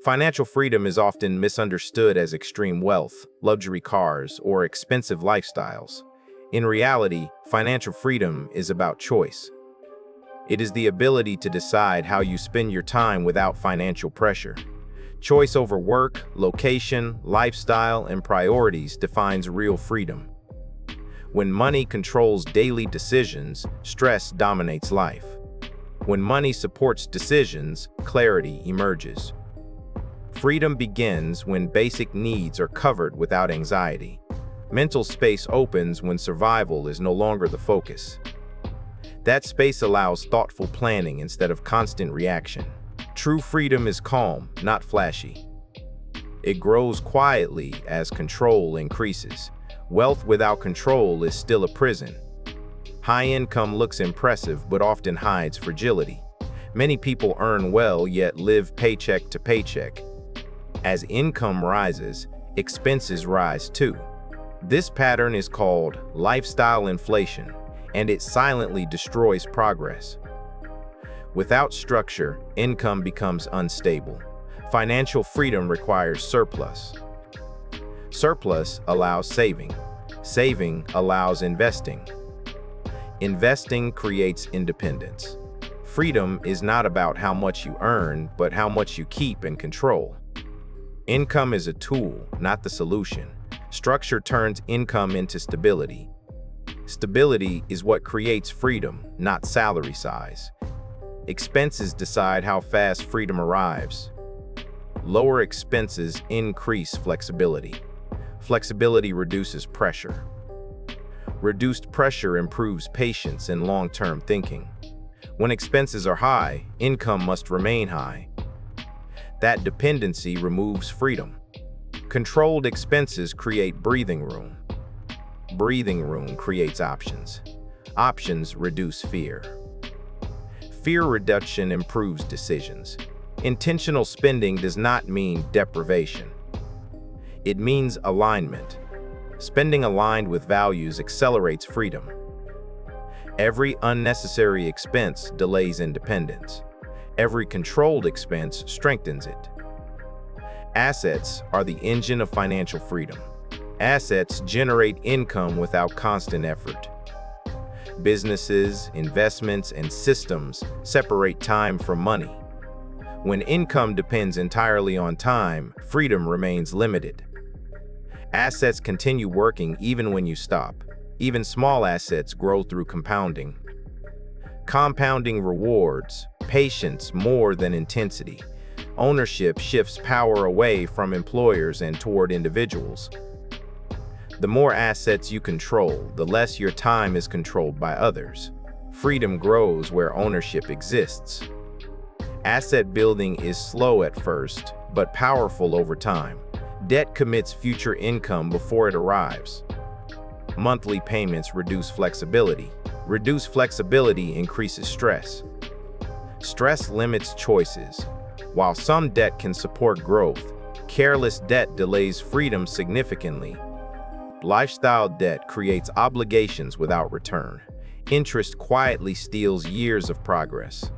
Financial freedom is often misunderstood as extreme wealth, luxury cars, or expensive lifestyles. In reality, financial freedom is about choice. It is the ability to decide how you spend your time without financial pressure. Choice over work, location, lifestyle, and priorities defines real freedom. When money controls daily decisions, stress dominates life. When money supports decisions, clarity emerges. Freedom begins when basic needs are covered without anxiety. Mental space opens when survival is no longer the focus. That space allows thoughtful planning instead of constant reaction. True freedom is calm, not flashy. It grows quietly as control increases. Wealth without control is still a prison. High income looks impressive but often hides fragility. Many people earn well yet live paycheck to paycheck. As income rises, expenses rise too. This pattern is called lifestyle inflation, and it silently destroys progress. Without structure, income becomes unstable. Financial freedom requires surplus. Surplus allows saving. Saving allows investing. Investing creates independence. Freedom is not about how much you earn, but how much you keep and control. Income is a tool, not the solution. Structure turns income into stability. Stability is what creates freedom, not salary size. Expenses decide how fast freedom arrives. Lower expenses increase flexibility. Flexibility reduces pressure. Reduced pressure improves patience and long-term thinking. When expenses are high, income must remain high. That dependency removes freedom. Controlled expenses create breathing room. Breathing room creates options. Options reduce fear. Fear reduction improves decisions. Intentional spending does not mean deprivation. It means alignment. Spending aligned with values accelerates freedom. Every unnecessary expense delays independence. Every controlled expense strengthens it. Assets are the engine of financial freedom. Assets generate income without constant effort. Businesses, investments, and systems separate time from money. When income depends entirely on time, freedom remains limited. Assets continue working even when you stop. Even small assets grow through compounding. Compounding rewards patience more than intensity. Ownership shifts power away from employers and toward individuals. The more assets you control, the less your time is controlled by others. Freedom grows where ownership exists. Asset building is slow at first, but powerful over time. Debt commits future income before it arrives. Monthly payments reduce flexibility. Reduced flexibility increases stress. Stress limits choices. While some debt can support growth, careless debt delays freedom significantly. Lifestyle debt creates obligations without return. Interest quietly steals years of progress.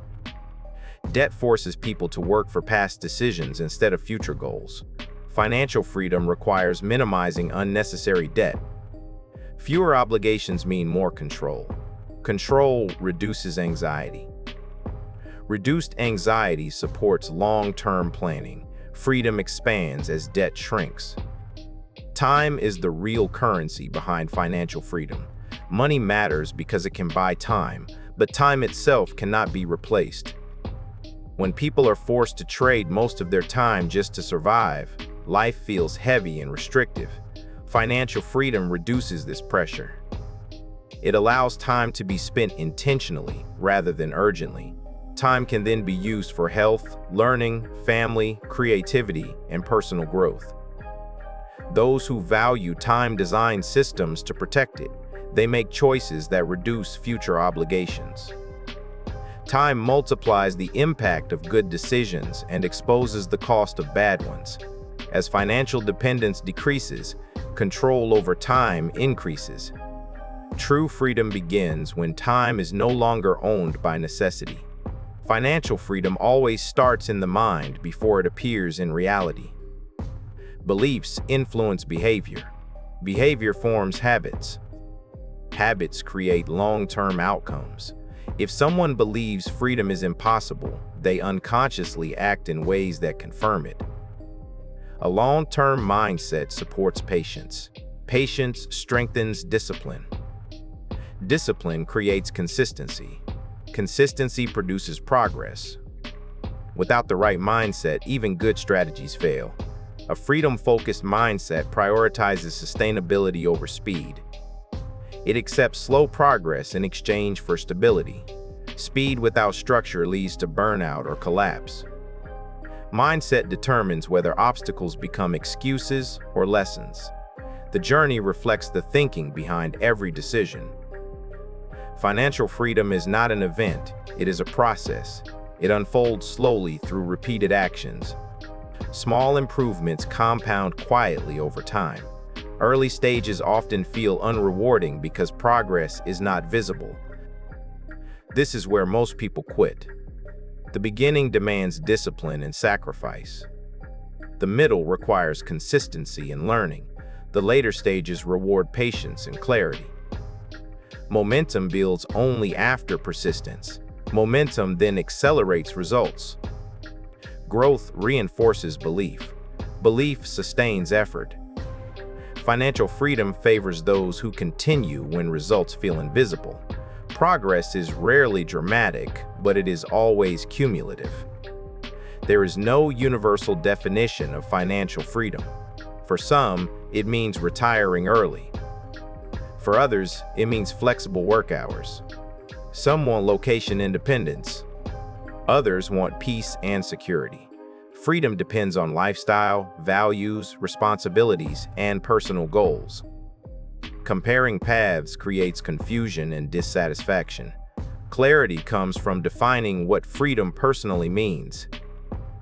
Debt forces people to work for past decisions instead of future goals. Financial freedom requires minimizing unnecessary debt. Fewer obligations mean more control. Control reduces anxiety. Reduced anxiety supports long-term planning. Freedom expands as debt shrinks. Time is the real currency behind financial freedom. Money matters because it can buy time, but time itself cannot be replaced. When people are forced to trade most of their time just to survive, life feels heavy and restrictive. Financial freedom reduces this pressure. It allows time to be spent intentionally rather than urgently. Time can then be used for health, learning, family, creativity, and personal growth. Those who value time design systems to protect it. They make choices that reduce future obligations. Time multiplies the impact of good decisions and exposes the cost of bad ones. As financial dependence decreases, control over time increases. True freedom begins when time is no longer owned by necessity. Financial freedom always starts in the mind before it appears in reality. Beliefs influence behavior. Behavior forms habits. Habits create long-term outcomes. If someone believes freedom is impossible, they unconsciously act in ways that confirm it. A long-term mindset supports patience. Patience strengthens discipline. Discipline creates consistency. Consistency produces progress. Without the right mindset, even good strategies fail. A freedom-focused mindset prioritizes sustainability over speed. It accepts slow progress in exchange for stability. Speed without structure leads to burnout or collapse. Mindset determines whether obstacles become excuses or lessons. The journey reflects the thinking behind every decision. Financial freedom is not an event, it is a process. It unfolds slowly through repeated actions. Small improvements compound quietly over time. Early stages often feel unrewarding because progress is not visible. This is where most people quit. The beginning demands discipline and sacrifice. The middle requires consistency and learning. The later stages reward patience and clarity. Momentum builds only after persistence. Momentum then accelerates results. Growth reinforces belief. Belief sustains effort. Financial freedom favors those who continue when results feel invisible. Progress is rarely dramatic, but it is always cumulative. There is no universal definition of financial freedom. For some, it means retiring early. For others, it means flexible work hours. Some want location independence. Others want peace and security. Freedom depends on lifestyle, values, responsibilities, and personal goals. Comparing paths creates confusion and dissatisfaction. Clarity comes from defining what freedom personally means.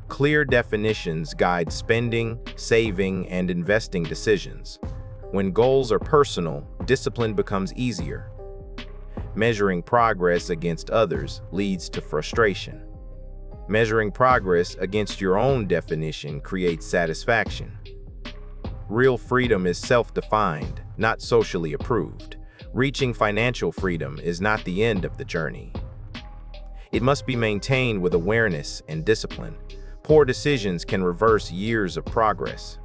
Clear definitions guide spending, saving, and investing decisions. When goals are personal, discipline becomes easier. Measuring progress against others leads to frustration. Measuring progress against your own definition creates satisfaction. Real freedom is self-defined, not socially approved. Reaching financial freedom is not the end of the journey. It must be maintained with awareness and discipline. Poor decisions can reverse years of progress.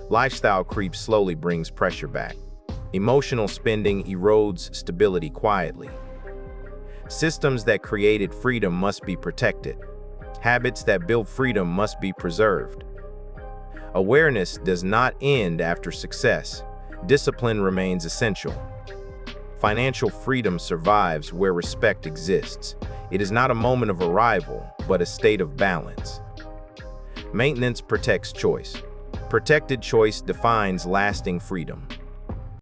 Lifestyle creep slowly brings pressure back. Emotional spending erodes stability quietly. Systems that created freedom must be protected. Habits that build freedom must be preserved. Awareness does not end after success. Discipline remains essential. Financial freedom survives where respect exists. It is not a moment of arrival, but a state of balance. Maintenance protects choice. Protected choice defines lasting freedom.